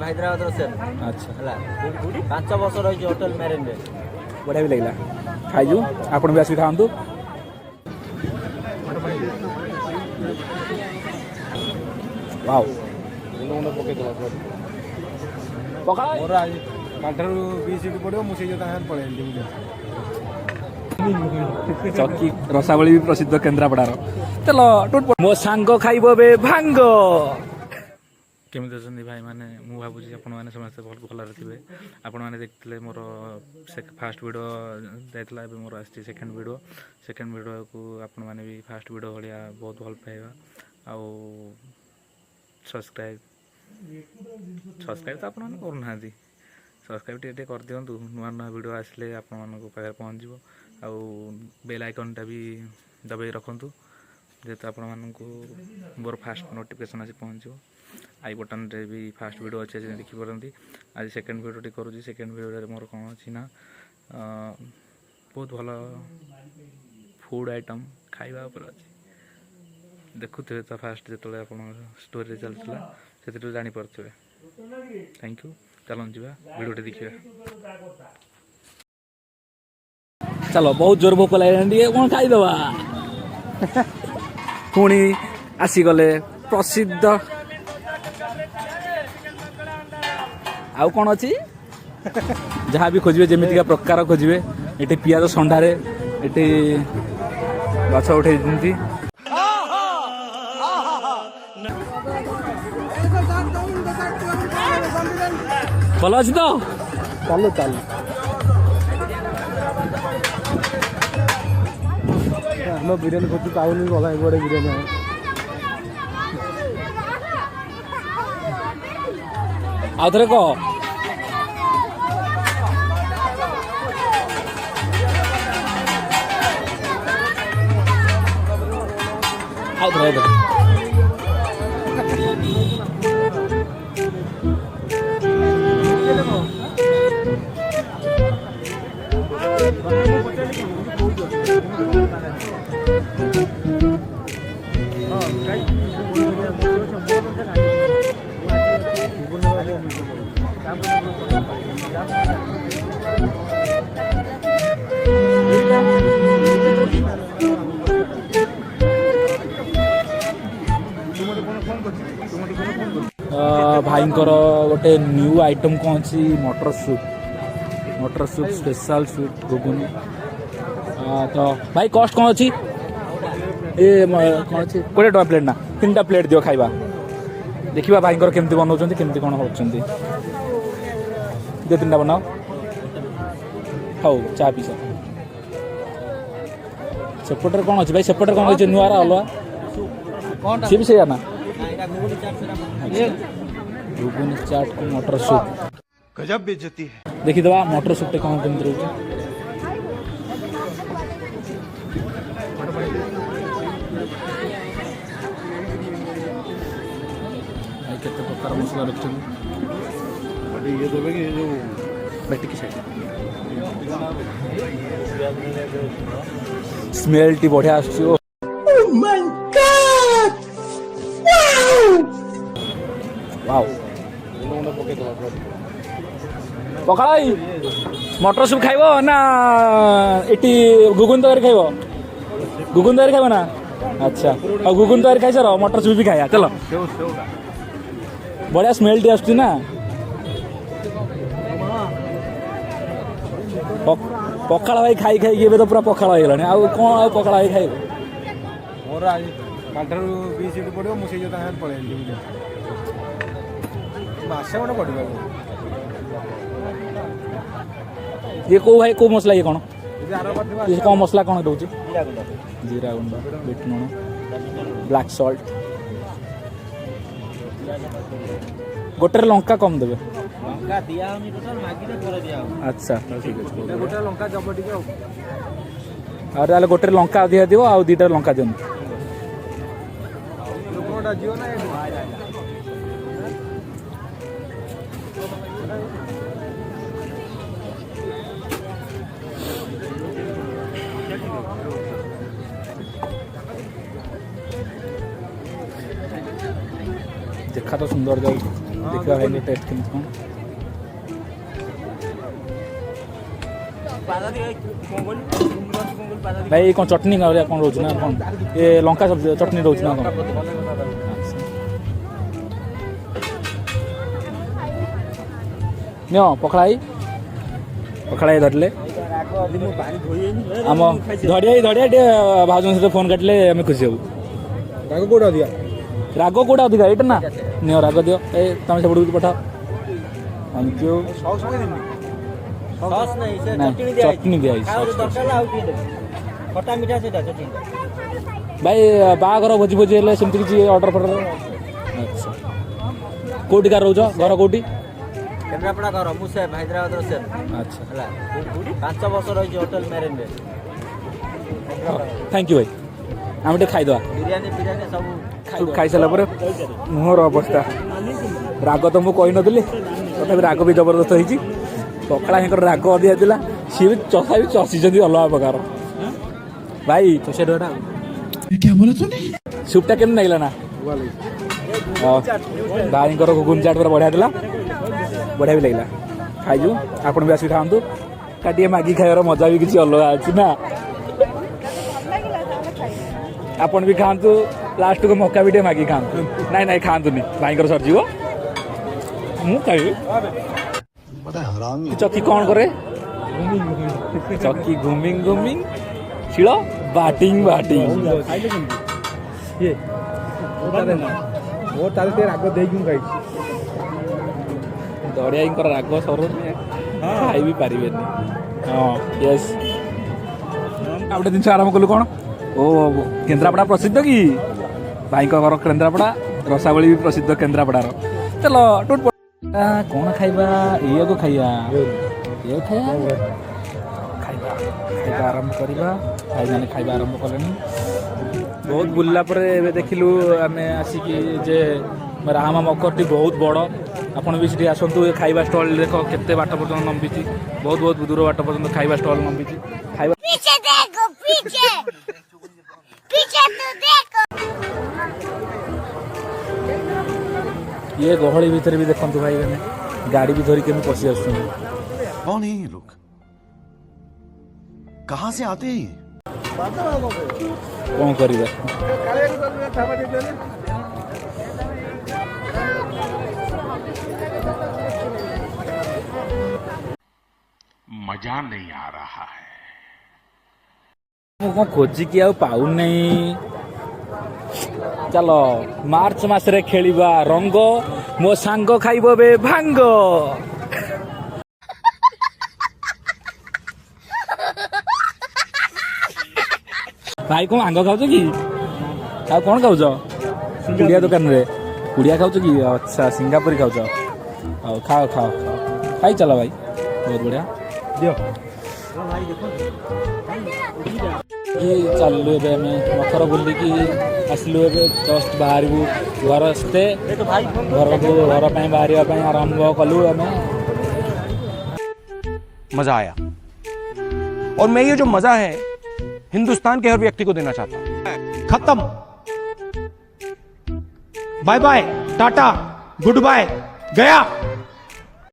हैदराबाद से अच्छा 5 वर्ष रही होटल मैरिन रे बढ़िया भी लगे खाइजु आपण भी आसिक खातु वाओ पकड़ा काठारू 20 सीट पड़ो मुझे पड़े चौकी रसावली भी प्रसिद्ध केन्द्रापड़ार चलो मो सांग खाइब बे भांग केमी अच्छा भाई मैंने मुझे भावुँ आपण मैंने समस्त बहुत भल थे आपण मैंने देखते मोर फास्ट वीडियो जाता है मोर आसी सेकेंड वीडियो को आपण मैंने भी फास्ट वीडियो भाया बहुत भल पाइबा आउ सब्सक्राइब तो आपण मैंने करना सब्सक्राइब टे कर दिंतु नुआ नुआ वीडियो आसिले आपण पाखे पहुँच आउ बेल आइकनटा भी दबाई रखु जेहेतु आपण मानक मोर फास्ट नोटिफिकेशन आसी पहुँच आई बटन रे भी फास्ट वीडियो अच्छे देखिपारती आज सेकेंड वीडियो टी करूँ सेकेंड वीडियो मोर कौन अच्छी ना बहुत भल फूड आइटम खाଇବା उपर अच्छी देखुए तो फास्ट जो आप स्टोरी चलता से जानीपे थैंक यू चलो जा वीडियो देखिए चलो बहुत जोर भोक लगे कौन खाईदवा पुणी आसीगले प्रसिद्ध आउ कौन अच्छी जहाँ भी खोजे जमीतिका प्रकार खोजे ये पियाज संडारे ये गछ उठे भल अच्छी तो चलो चलो हम बिरियानी खोजु पाऊनी गला बड़े बिरियानी आउ थे कह भाई गोटे न्यू आइटम कौन अच्छी मटर सूप स्पेशल सूप घुगुनी तो भाई कॉस्ट कौन अच्छी ये कौन अच्छी 20 टका प्लेट ना 3टा प्लेट दियो खाइबा देखिबा भाई केमती बनाउछन्ती केमती कोन होछन्ती दे 3टा बनाओ खाओ चा पी सेपटर कौन अच्छी भाई सेपटर कौन अच्छी नुआरा अलवा सी भी से ना घुगुनी चाट को मटर सूप गजब बेइज्जती है देखी दवा मटर सूप टे कौन केमती रहउछ केते प्रकार मसला रखछन ये देबे कि जो बैठ की साइड स्मेल टी बढ़िया आछी ओ माय गॉड वाओ पकड़ाई मटर सूप खाइबो ना एटी घुगुन तयारी खाइबो घुगुन तयारी खाइबो ना अच्छा और घुगुन तयारी खाइ सर मटर सूप भी खाया चलो बढ़िया स्मेल टी आछी ना पखाड़ भाई खाई खाई तो पूरा पखाड़ हो गलानी आउ कौन आ पखाड़ भाई खाइबो मोर आज काठारू 20 सीट पड़ो मुझे पड़े मासे गोटे पड़ो ये को भाई को मसला ये कौन ये कौन मसला कौन दउची जीरा गुंड बीट लूण ब्लैक सॉल्ट गोटे लंका कम देवे लंका दिया हमनी टोटल मागिने पूरा दिया अच्छा ठीक है गोटे लंका जब टिके और ताले गोटे लंका अधिया दियो आ 2टा लंका दियो लोकटा जियो ना देखा तो सुंदर जाऊ देखा भाई टेस्ट केमती कौन भाई कौन चटनी कौन रोज ना कौन ये लंका सब्जी चटनी रोज ना कौन नियो पखड़ाई धरले आम धड़िया भाउजन सहित फोन काटिले आम खुशी हबू राग कोड़ा दिया राग कोटा अधिका ये ना नियो राग दियो ए तुम सब पठाओ थैंक यू सॉस नहीं से नहीं, चटनी दिया चटनी दिया खाओ दरकार आउ की देबे खट्टा मीठा सेटा चटनी भाई बाघर भोजी भोजी हेल्ले सेमती किसी ऑर्डर फर्डर अच्छा कोटी का रोज घर कोटी केन्द्रापड़ा घर मुसे हैदराबाद से अच्छा हला 5 वर्ष रही होटल मैरिन रे थैंक यू भाई आम टे खाईदे बिरयानी सब खाई सारा पर मुहर अवस्था राग तो मुझे कही नी तथा राग भी जबरदस्त होती पकड़ा हिंकर राग अधिका था सी भी चषा भी चषी अलग प्रकार भाई सुपटा केम लगे ना भाई घुगुन चाट पूरा बढ़िया था बढ़िया भी लगला खाइजु आपन भी आसी खातु काटिए मैगी खाइबार मजा भी किसी अलग अच्छी ना आपन भी खातु लास्ट को मौका भी मैगी खातु नाई नाई खातुनि भाई सरजीव मुझे चक्की कौन करे चक्की घुमिंग घुमिंग शिल बाटिंग बाटिंग ये वो ताले राग देई खाई दड़िया राग सर खाई भी पारे हाँ यस आ गए जिन आरम्भ कलु कौन ओ केन्द्रापड़ा प्रसिद्ध कि भाई घर केन्द्रापड़ा रसावली भी प्रसिद्ध केन्द्रापड़ार चलो टूट कौन खाइबा ये को खाइबा ये खाइबा खाइबा खाइबा आरंभ करवा भाई मैंने खाइबा आरंभ कले बहुत बुल्ला पर देखिलु आम आसिकी जे रामा मकरटी बहुत बड़ आपड़ भी सीटी आसतु खाइबा स्टल देख केते बाट पर्यटन नंबी बहुत बहुत दूर बाट पर्यटन खाइबा स्टल नंबी खाइबा पीछे देखो पीछे पीछे तो देखो ये गहली भितर भी देखु भाई मैंने गाड़ी भी धरिक पशि आस कौन है ये लोग कहाँ से आते हैं कौन करिबा मजा नहीं आ रहा है मु खोजिकी आ पाऊ नहीं चलो मार्च मासरे खेलिबा रंग मो सांग खाइबो बे भांग भाई कौन भांग खाऊ कि आ कौन खाऊ कुड़िया दुकान रे कुड़िया खाऊ कि अच्छा सिंगापुरी खाऊ खाओ खाओ खाओ खाई चलो भाई बहुत बढ़िया दियो चलु मकर बुलिकी आसलु जस्ट बाहर घर आसते घर को घर बाहर आरंभ कलु मजा आया और मैं ये जो मजा है हिंदुस्तान के हर व्यक्ति को देना चाहता हूं। खत्म, bye bye, tata, good bye, गया।